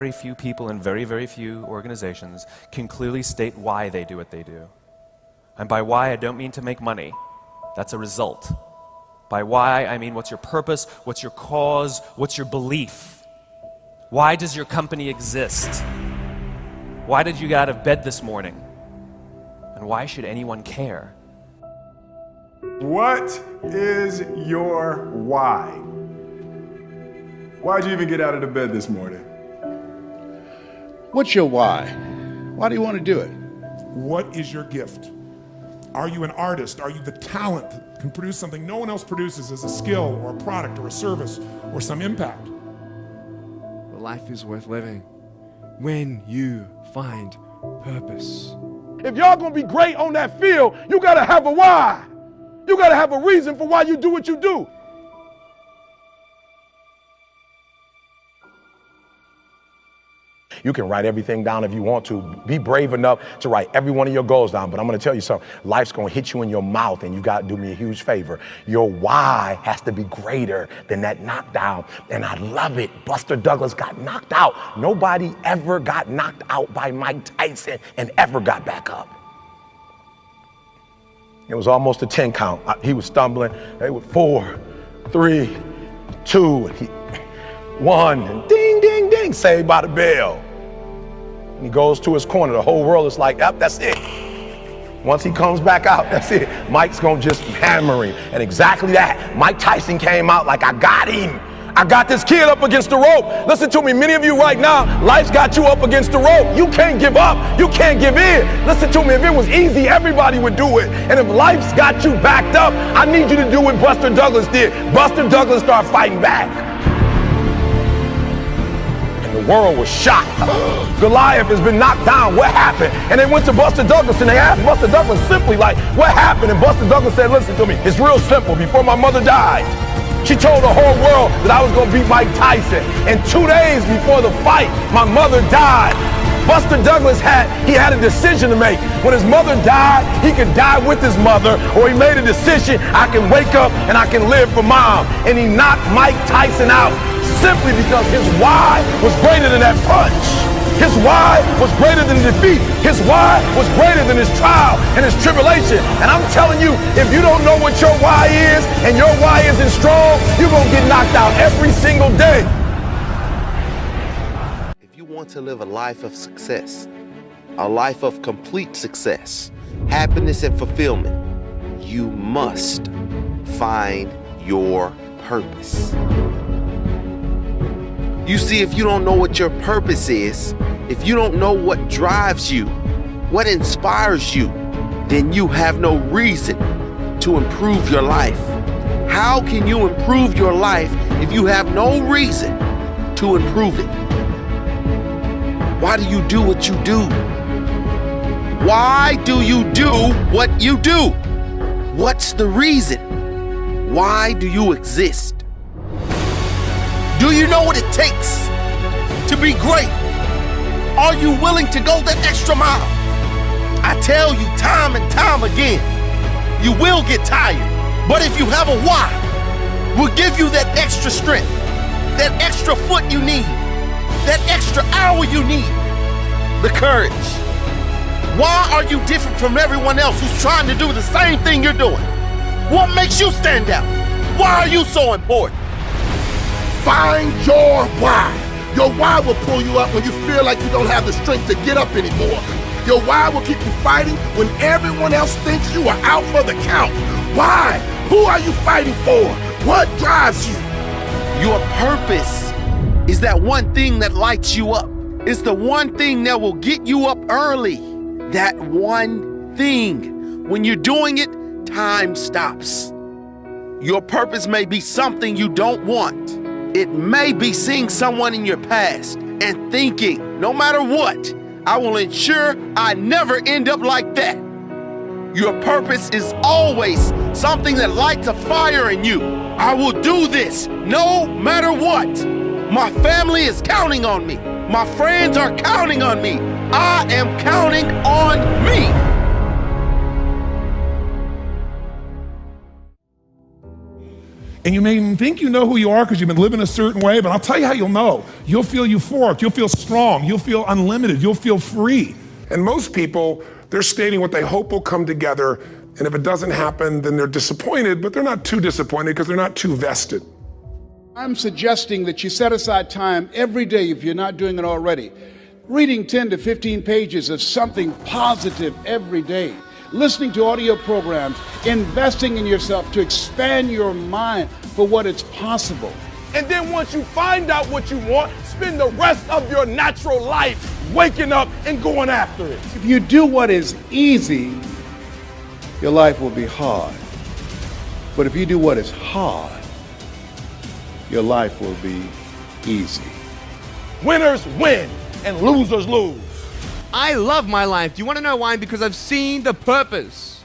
Very few people in very, very few organizations can clearly state why they do what they do. And by why, I don't mean to make money. That's a result. By why, I mean what's your purpose, what's your cause, what's your belief? Why does your company exist? Why did you get out of bed this morning? And why should anyone care? What is your why? Why'd you even get out of the bed this morning? What's your why? Why do you want to do it? What is your gift? Are you an artist? Are you the talent that can produce something no one else produces as a skill or a product or a service or some impact? Well, life is worth living when you find purpose. If y'all gonna be great on that field, you gotta have a why. You gotta have a reason for why you do what you do. You can write everything down if you want to. Be brave enough to write every one of your goals down. But I'm going to tell you something. Life's going to hit you in your mouth, and you got to do me a huge favor. Your why has to be greater than that knockdown. And I love it. Buster Douglas got knocked out. Nobody ever got knocked out by Mike Tyson and ever got back up. It was almost a 10 count. He was stumbling. They were 4, 3, 2, 1, and ding, ding, ding, saved by the bell. He goes to his corner. The whole world is like, yep, that's it. Once he comes back out, that's it. Mike's gonna just hammer him. And exactly that. Mike Tyson came out like, I got him. I got this kid up against the rope. Listen to me, many of you right now, life's got you up against the rope. You can't give up. You can't give in. Listen to me, if it was easy, everybody would do it. And if life's got you backed up, I need you to do what Buster Douglas did. Buster Douglas started fighting back. The world was shocked. Goliath has been knocked down. What happened? And they went to Buster Douglas and they asked Buster Douglas simply like, what happened? And Buster Douglas said, listen to me, it's real simple. Before my mother died, she told the whole world that I was going to beat Mike Tyson. And 2 days before the fight, my mother died. Buster Douglas had a decision to make. When his mother died, he could die with his mother, or he made a decision, I can wake up and I can live for mom. And he knocked Mike Tyson out simply because his why was greater than that punch. His why was greater than defeat. His why was greater than his trial and his tribulation. And I'm telling you, if you don't know what your why is and your why isn't strong, you're going to get knocked out every single day. If you want to live a life of success, a life of complete success, happiness and fulfillment, you must find your purpose. You see, if you don't know what your purpose is, if you don't know what drives you, what inspires you, then you have no reason to improve your life. How can you improve your life if you have no reason to improve it? Why do you do what you do? Why do you do what you do? What's the reason? Why do you exist? Do you know what it takes to be great? Are you willing to go that extra mile? I tell you time and time again, you will get tired. But if you have a why, we'll give you that extra strength, that extra foot you need, that extra hour you need, the courage. Why are you different from everyone else who's trying to do the same thing you're doing? What makes you stand out? Why are you so important? Find your why. Your why will pull you up when you feel like you don't have the strength to get up anymore. Your why will keep you fighting when everyone else thinks you are out for the count. Why? Who are you fighting for? What drives you? Your purpose is that one thing that lights you up. It's the one thing that will get you up early. That one thing. When you're doing it, time stops. Your purpose may be something you don't want. It may be seeing someone in your past and thinking, no matter what, I will ensure I never end up like that. Your purpose is always something that lights a fire in you. I will do this no matter what. My family is counting on me. My friends are counting on me. I am counting on me. And you may even think you know who you are because you've been living a certain way, but I'll tell you how you'll know. You'll feel euphoric, you'll feel strong, you'll feel unlimited, you'll feel free. And most people, they're stating what they hope will come together, and if it doesn't happen, then they're disappointed, but they're not too disappointed because they're not too vested. I'm suggesting that you set aside time every day, if you're not doing it already, reading 10 to 15 pages of something positive every day, listening to audio programs, investing in yourself to expand your mind for what is possible. And then once you find out what you want, spend the rest of your natural life waking up and going after it. If you do what is easy, your life will be hard. But if you do what is hard, your life will be easy. Winners win and losers lose. I love my life. Do you want to know why? Because I've seen the purpose.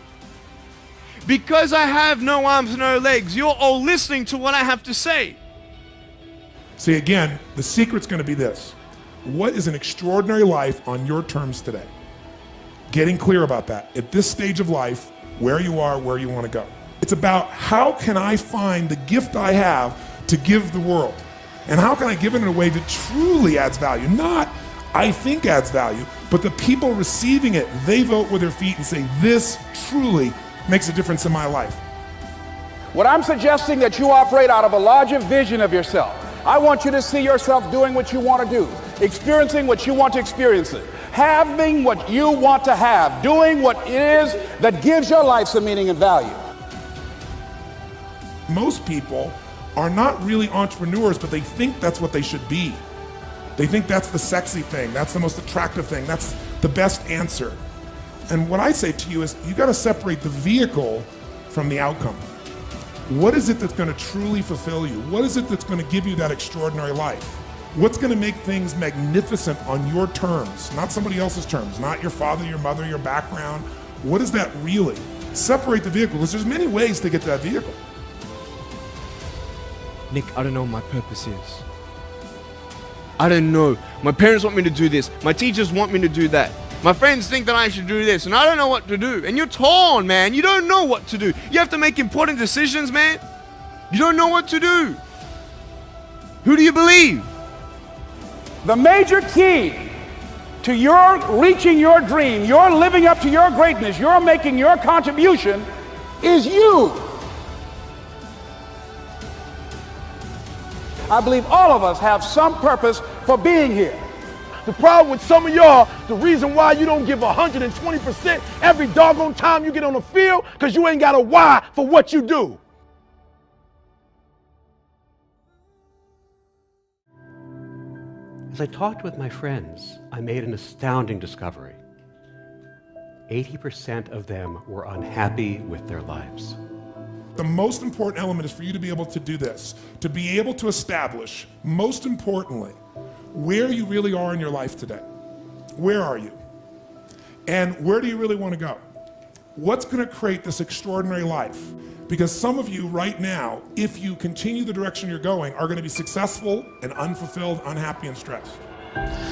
Because I have no arms, no legs, you're all listening to what I have to say. See, again, the secret's going to be this. What is an extraordinary life on your terms today? Getting clear about that. At this stage of life, where you are, where you want to go. It's about how can I find the gift I have to give the world? And how can I give it in a way that truly adds value? Not I think adds value, but the people receiving it, they vote with their feet and say, this truly makes a difference in my life. What I'm suggesting that you operate out of a larger vision of yourself. I want you to see yourself doing what you want to do, experiencing what you want to experience, having what you want to have, doing what it is that gives your life some meaning and value. Most people are not really entrepreneurs, but they think that's what they should be. They think that's the sexy thing, that's the most attractive thing, that's the best answer. And what I say to you is, you got to separate the vehicle from the outcome. What is it that's going to truly fulfill you? What is it that's going to give you that extraordinary life? What's going to make things magnificent on your terms, not somebody else's terms, not your father, your mother, your background? What is that really? Separate the vehicle, because there's many ways to get to that vehicle. Nick, I don't know what my purpose is. I don't know. My parents want me to do this. My teachers want me to do that. My friends think that I should do this, and I don't know what to do. And you're torn, man. You don't know what to do. You have to make important decisions, man. You don't know what to do. Who do you believe? The major key to your reaching your dream, your living up to your greatness, your making your contribution is you. I believe all of us have some purpose for being here. The problem with some of y'all, the reason why you don't give 120% every doggone time you get on the field, because you ain't got a why for what you do. As I talked with my friends, I made an astounding discovery. 80% of them were unhappy with their lives. The most important element is for you to be able to do this, to be able to establish, most importantly, where you really are in your life today. Where are you? And where do you really want to go? What's going to create this extraordinary life? Because some of you right now, if you continue the direction you're going, are going to be successful and unfulfilled, unhappy, and stressed.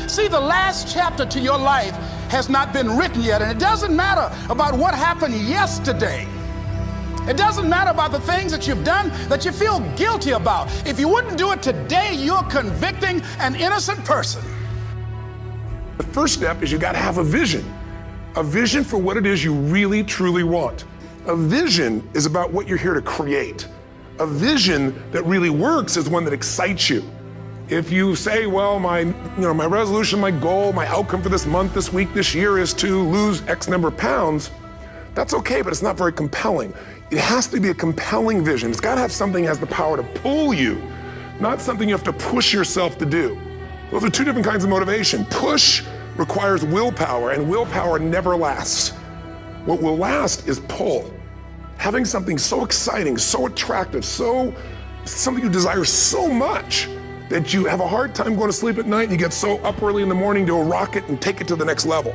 See, the last chapter to your life has not been written yet, and it doesn't matter about what happened yesterday. It doesn't matter about the things that you've done that you feel guilty about. If you wouldn't do it today, you're convicting an innocent person. The first step is you got to have a vision for what it is you really, truly want. A vision is about what you're here to create. A vision that really works is one that excites you. If you say, well, my resolution, my goal, my outcome for this month, this week, this year is to lose X number of pounds, that's okay, but it's not very compelling. It has to be a compelling vision. It's got to have something that has the power to pull you, not something you have to push yourself to do. Those are two different kinds of motivation. Push requires willpower, and willpower never lasts. What will last is pull. Having something so exciting, so attractive, something you desire so much that you have a hard time going to sleep at night and you get so up early in the morning to rock it and take it to the next level.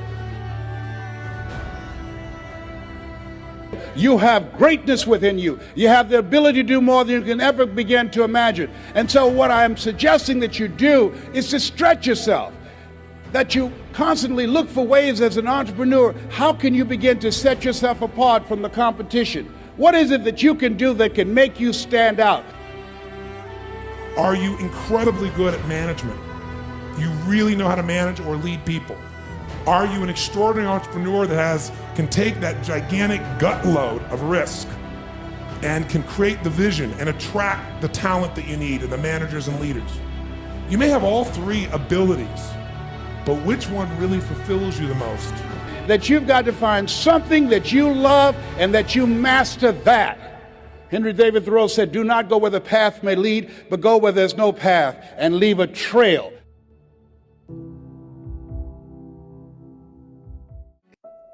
You have greatness within you. You have the ability to do more than you can ever begin to imagine. And so what I'm suggesting that you do is to stretch yourself, that you constantly look for ways as an entrepreneur, how can you begin to set yourself apart from the competition? What is it that you can do that can make you stand out? Are you incredibly good at management? You really know how to manage or lead people? Are you an extraordinary entrepreneur that can take that gigantic gut load of risk and can create the vision and attract the talent that you need and the managers and leaders? You may have all three abilities, but which one really fulfills you the most? That you've got to find something that you love and that you master that. Henry David Thoreau said, do not go where the path may lead, but go where there's no path and leave a trail.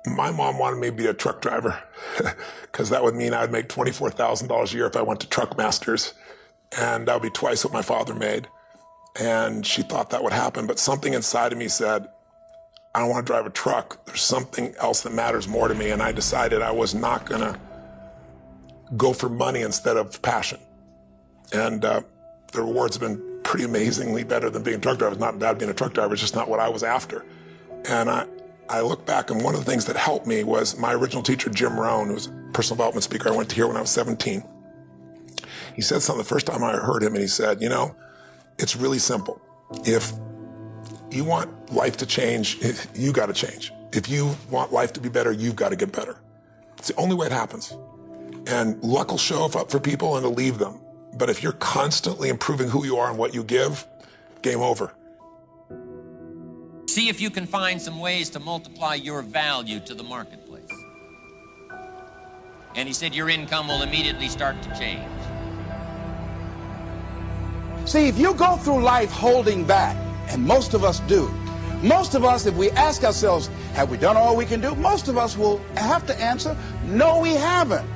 My mom wanted me to be a truck driver because that would mean I would make $24,000 a year if I went to Truck Masters, and that would be twice what my father made. And she thought that would happen, but something inside of me said, I don't want to drive a truck. There's something else that matters more to me, and I decided I was not going to go for money instead of passion. And the rewards have been pretty amazingly better than being a truck driver. It's not bad being a truck driver, it's just not what I was after. And I look back, and one of the things that helped me was my original teacher, Jim Rohn, who was a personal development speaker I went to hear when I was 17. He said something the first time I heard him, and he said, you know, it's really simple. If you want life to change, you got to change. If you want life to be better, you've got to get better. It's the only way it happens. And luck will show up for people and it'll leave them. But if you're constantly improving who you are and what you give, game over. See if you can find some ways to multiply your value to the marketplace. And he said your income will immediately start to change. See, if you go through life holding back, and most of us do, most of us, if we ask ourselves, have we done all we can do? Most of us will have to answer, no, we haven't.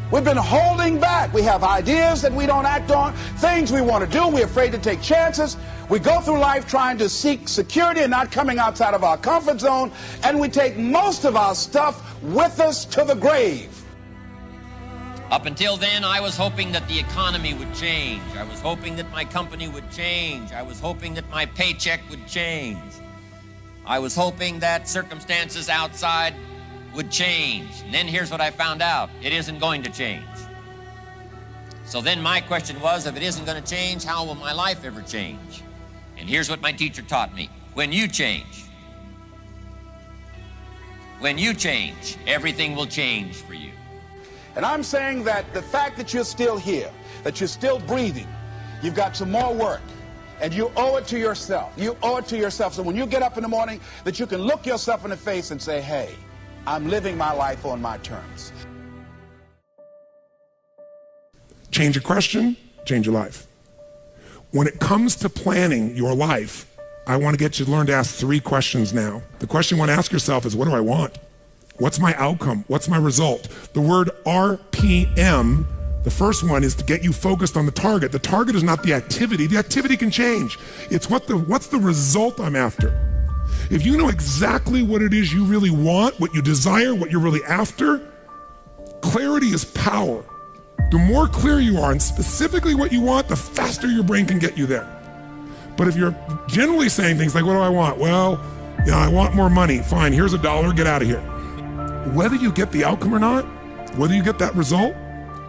We've been holding back. We have ideas that we don't act on, things we want to do. We're afraid to take chances. We go through life trying to seek security and not coming outside of our comfort zone, and we take most of our stuff with us to the grave. Up until then, I was hoping that the economy would change. I was hoping that my company would change. I was hoping that my paycheck would change. I was hoping that circumstances outside would change. And then here's what I found out. It isn't going to change. So then my question was, if it isn't going to change, how will my life ever change? And here's what my teacher taught me. When you change, everything will change for you. And I'm saying that the fact that you're still here, that you're still breathing, you've got some more work, and you owe it to yourself. You owe it to yourself. So when you get up in the morning, that you can look yourself in the face and say, hey, I'm living my life on my terms. Change your question, change your life. When it comes to planning your life, I want to get you to learn to ask 3 questions now. The question you want to ask yourself is, what do I want? What's my outcome? What's my result? The word RPM, the first one, is to get you focused on the target. The target is not the activity. The activity can change. It's what's the result I'm after. If you know exactly what it is you really want, what you desire, what you're really after, clarity is power. The more clear you are and specifically what you want, the faster your brain can get you there. But if you're generally saying things like, what do I want? Well, I want more money. Fine, here's $1, get out of here. Whether you get the outcome or not, whether you get that result,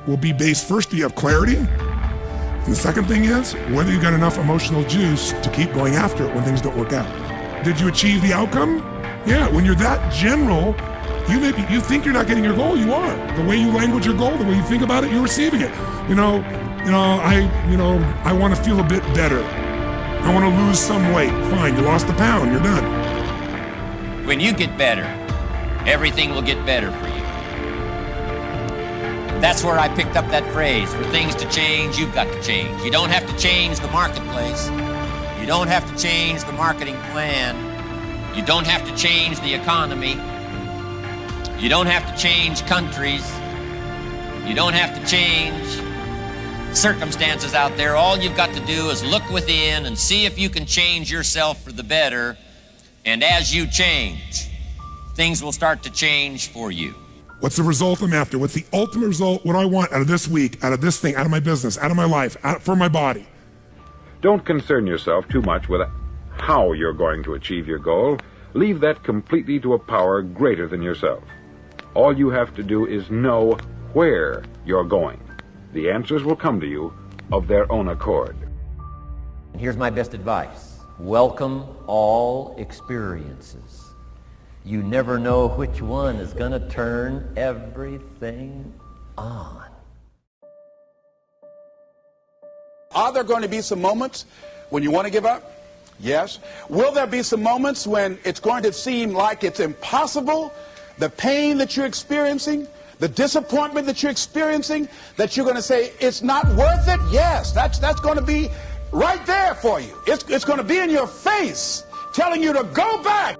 will be based first, do you have clarity? And the second thing is, whether you got enough emotional juice to keep going after it when things don't work out. Did you achieve the outcome? Yeah, when you're that general, you think you're not getting your goal, you are. The way you language your goal, the way you think about it, you're receiving it. I want to feel a bit better. I want to lose some weight. Fine, you lost a pound, you're done. When you get better, everything will get better for you. That's where I picked up that phrase, for things to change, you've got to change. You don't have to change the marketplace. You don't have to change the marketing plan. You don't have to change the economy. You don't have to change countries. You don't have to change circumstances out there. All you've got to do is look within and see if you can change yourself for the better. And as you change, things will start to change for you. What's the result I'm after? What's the ultimate result? What do I want out of this week, out of this thing, out of my business, out of my life, for my body? Don't concern yourself too much with how you're going to achieve your goal. Leave that completely to a power greater than yourself. All you have to do is know where you're going. The answers will come to you of their own accord. Here's my best advice. Welcome all experiences. You never know which one is going to turn everything on. Are there going to be some moments when you want to give up? Yes. Will there be some moments when it's going to seem like it's impossible? The pain that you're experiencing, the disappointment that you're experiencing, that you're going to say, it's not worth it? Yes, that's going to be right there for you. It's going to be in your face, telling you to go back.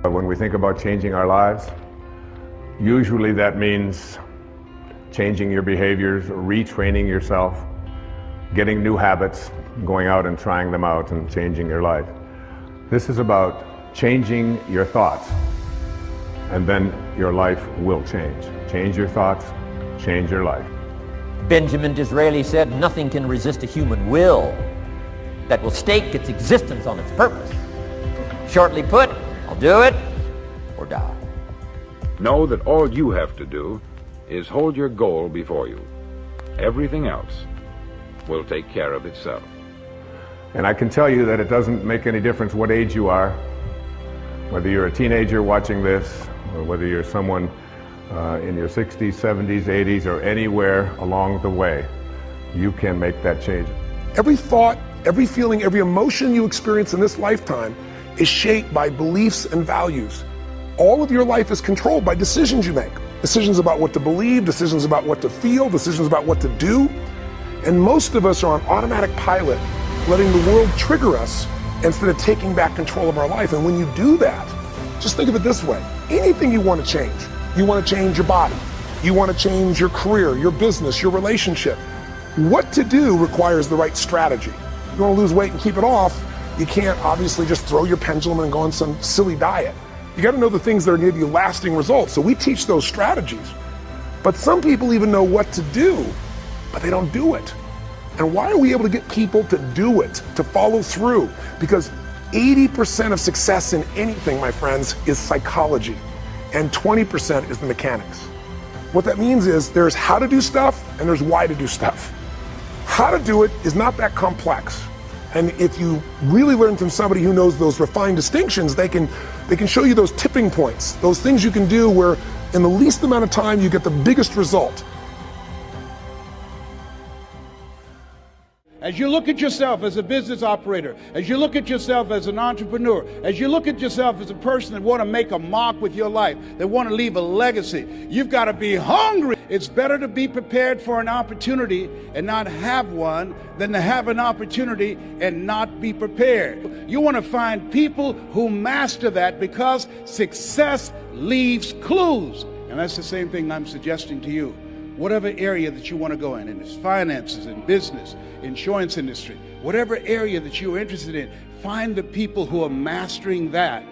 When we think about changing our lives, usually that means changing your behaviors, retraining yourself, getting new habits, going out and trying them out and changing your life. This is about changing your thoughts, and then your life will change. Change your thoughts, change your life. Benjamin Disraeli said, nothing can resist a human will that will stake its existence on its purpose. Shortly put, I'll do it or die. Know that all you have to do is hold your goal before you. Everything else will take care of itself. And I can tell you that it doesn't make any difference what age you are, whether you're a teenager watching this, or whether you're someone in your 60s, 70s, 80s, or anywhere along the way, you can make that change. Every thought, every feeling, every emotion you experience in this lifetime is shaped by beliefs and values. All of your life is controlled by decisions you make. Decisions about what to believe, decisions about what to feel, decisions about what to do. And most of us are on automatic pilot, letting the world trigger us instead of taking back control of our life. And when you do that, just think of it this way. Anything you want to change. You want to change your body. You want to change your career, your business, your relationship. What to do requires the right strategy. You want to lose weight and keep it off, you can't obviously just throw your pendulum and go on some silly diet. You got to know the things that are going to give you lasting results. So we teach those strategies. But some people even know what to do, but they don't do it. And why are we able to get people to do it, to follow through? Because 80% of success in anything, my friends, is psychology, and 20% is the mechanics. What that means is there's how to do stuff and there's why to do stuff. How to do it is not that complex. And if you really learn from somebody who knows those refined distinctions, they can show you those tipping points, those things you can do where in the least amount of time you get the biggest result. As you look at yourself as a business operator, as you look at yourself as an entrepreneur, as you look at yourself as a person that want to make a mark with your life, that want to leave a legacy, you've got to be hungry. It's better to be prepared for an opportunity and not have one than to have an opportunity and not be prepared. You want to find people who master that, because success leaves clues. And that's the same thing I'm suggesting to you. Whatever area that you want to go in it's finances, in business, insurance industry, whatever area that you're interested in, find the people who are mastering that.